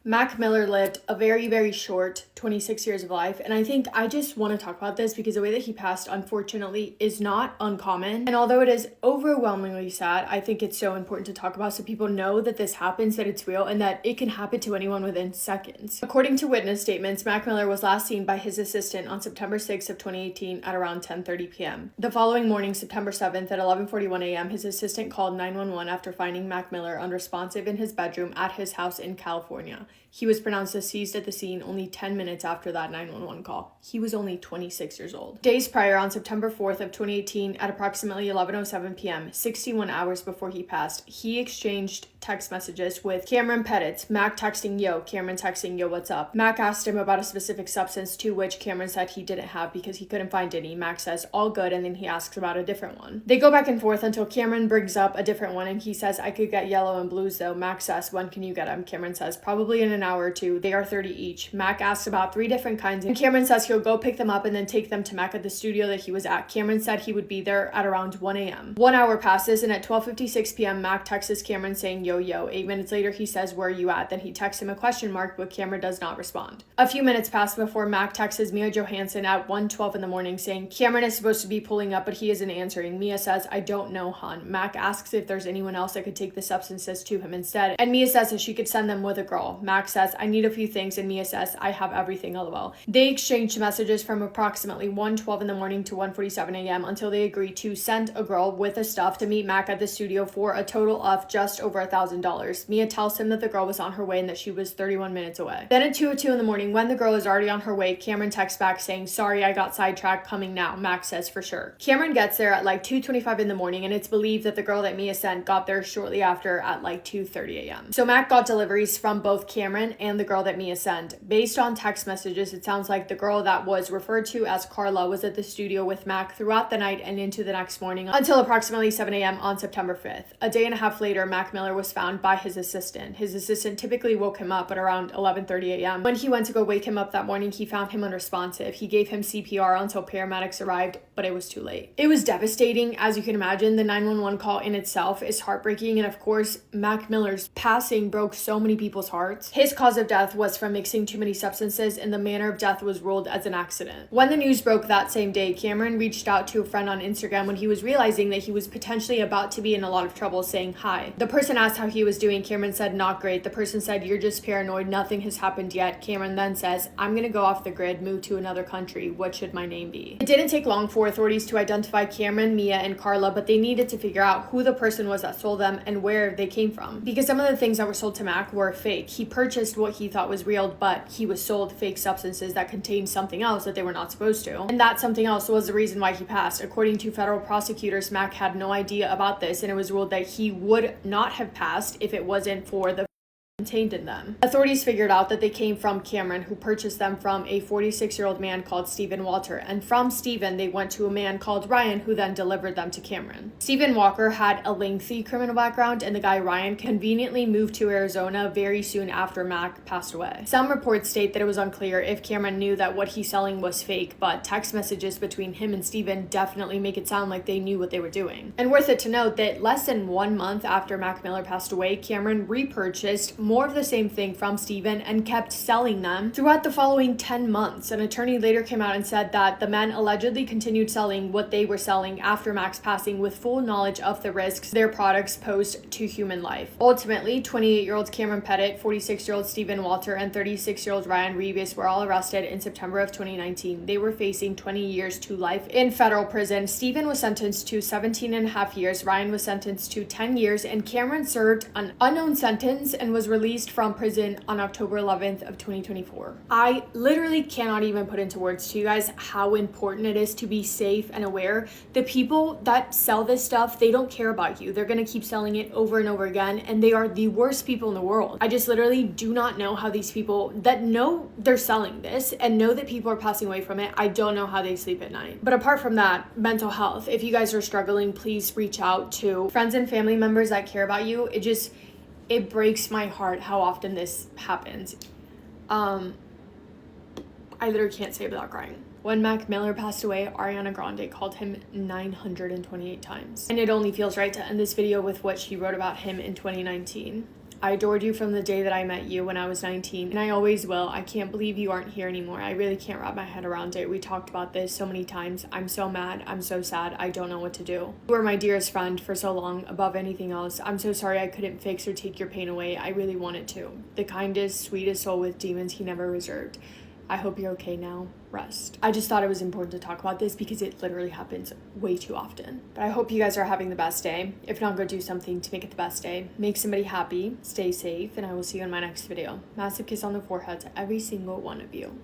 Mac Miller lived a very, very short 26 years of life, and I think I just want to talk about this because the way that he passed, unfortunately, is not uncommon. And although it is overwhelmingly sad, I think it's so important to talk about so people know that this happens, that it's real, and that it can happen to anyone within seconds. According to witness statements, Mac Miller was last seen by his assistant on September 6th of 2018 at around 10:30 p.m. The following morning, September 7th at 11:41 a.m., his assistant called 911 after finding Mac Miller unresponsive in his bedroom at his house in California. He was pronounced deceased at the scene only 10 minutes after that 911 call. He was only 26 years old. Days prior, on September 4th of 2018 at approximately 11:07 p.m., 61 hours before he passed, he exchanged text messages with Cameron Pettit. Mac texting, "Yo," Cameron texting, "Yo, what's up?" Mac asked him about a specific substance, to which Cameron said he didn't have because he couldn't find any. Mac says, "All good," and then he asks about a different one. They go back and forth until Cameron brings up a different one and he says, "I could get yellow and blues though." Mac says, "When can you get them?" Cameron says, "Probably in an hour or two. They are 30 each." Mac asks about 3 different kinds and Cameron says he'll go pick them up and then take them to Mac at the studio that he was at. Cameron said he would be there at around 1 a.m. 1 hour passes and at 12:56 p.m. Mac texts Cameron saying, "Yo, yo." 8 minutes later he says, "Where are you at?" Then he texts him a question mark, but Cameron does not respond. A few minutes pass before Mac texts Mia Johansson at 1:12 in the morning saying Cameron is supposed to be pulling up but he isn't answering. Mia says, "I don't know, hon." Mac asks if there's anyone else that could take the substances to him instead, and Mia says that she could send them with a girl. Mac says, "I need a few things," and Mia says, "I have everything, lol." They exchanged messages from approximately 1:12 in the morning to 1:47 a.m. until they agreed to send a girl with the stuff to meet Mac at the studio for a total of just over $1,000. Mia tells him that the girl was on her way and that she was 31 minutes away. Then at 2:02 in the morning, when the girl is already on her way, Cameron texts back saying, "Sorry, I got sidetracked, coming now." Mac says, "For sure." Cameron gets there at like 2:25 in the morning, and it's believed that the girl that Mia sent got there shortly after at like 2:30 a.m. So Mac got deliveries from both Cameron and the girl that Mia sent. Based on text messages, it sounds like the girl that was referred to as Carla was at the studio with Mac throughout the night and into the next morning until approximately 7 a.m. on September 5th. A day and a half later, Mac Miller was found by his assistant. His assistant typically woke him up at around 11:30 a.m. When he went to go wake him up that morning, he found him unresponsive. He gave him CPR until paramedics arrived, but it was too late. It was devastating, as you can imagine. The 911 call in itself is heartbreaking, and of course, Mac Miller's passing broke so many people's hearts. His cause of death was from mixing too many substances, and the manner of death was ruled as an accident. When the news broke that same day, Cameron reached out to a friend on Instagram when he was realizing that he was potentially about to be in a lot of trouble, saying hi. The person asked how he was doing. Cameron said, "Not great." The person said, "You're just paranoid. Nothing has happened yet." Cameron then says, "I'm gonna go off the grid, move to another country. What should my name be?" It didn't take long for authorities to identify Cameron, Mia, and Carla, but they needed to figure out who the person was that sold them and where they came from. Because some of the things that were sold to Mac were fake. He purchased what he thought was real, but he was sold fake substances that contained something else that they were not supposed to. And that something else was the reason why he passed. According to federal prosecutors, Mac had no idea about this, and it was ruled that he would not have passed if it wasn't for the contained in them. Authorities figured out that they came from Cameron, who purchased them from a 46-year-old man called Stephen Walter, and from Stephen they went to a man called Ryan, who then delivered them to Cameron. Stephen Walker had a lengthy criminal background, and the guy Ryan conveniently moved to Arizona very soon after Mac passed away. Some reports state that it was unclear if Cameron knew that what he's selling was fake, but text messages between him and Stephen definitely make it sound like they knew what they were doing. And worth it to note that less than 1 month after Mac Miller passed away, Cameron repurchased more of the same thing from Stephen and kept selling them throughout the following 10 months. An attorney later came out and said that the men allegedly continued selling what they were selling after Mac's passing with full knowledge of the risks their products posed to human life. Ultimately, 28-year-old Cameron Pettit, 46-year-old Stephen Walter, and 36-year-old Ryan Reeves were all arrested in September of 2019. They were facing 20 years to life in federal prison. Stephen was sentenced to 17 and a half years, Ryan was sentenced to 10 years, and Cameron served an unknown sentence and was released from prison on October 11th of 2024. I literally cannot even put into words to you guys how important it is to be safe and aware. The people that sell this stuff, they don't care about you. They're going to keep selling it over and over again, and they are the worst people in the world. I just literally do not know how these people that know they're selling this and know that people are passing away from it, I don't know how they sleep at night. But apart from that, mental health. If you guys are struggling, please reach out to friends and family members that care about you. It breaks my heart how often this happens. I literally can't say it without crying. When Mac Miller passed away, Ariana Grande called him 928 times. And it only feels right to end this video with what she wrote about him in 2019. I adored you from the day that I met you when I was 19, and I always will. I can't believe you aren't here anymore. I really can't wrap my head around it. We talked about this so many times. I'm so mad. I'm so sad. I don't know what to do. You were my dearest friend for so long, above anything else. I'm so sorry I couldn't fix or take your pain away. I really wanted to. The kindest, sweetest soul with demons he never reserved. I hope you're okay now. Rest. I just thought it was important to talk about this because it literally happens way too often. But I hope you guys are having the best day. If not, go do something to make it the best day. Make somebody happy, stay safe, and I will see you in my next video. Massive kiss on the forehead to every single one of you.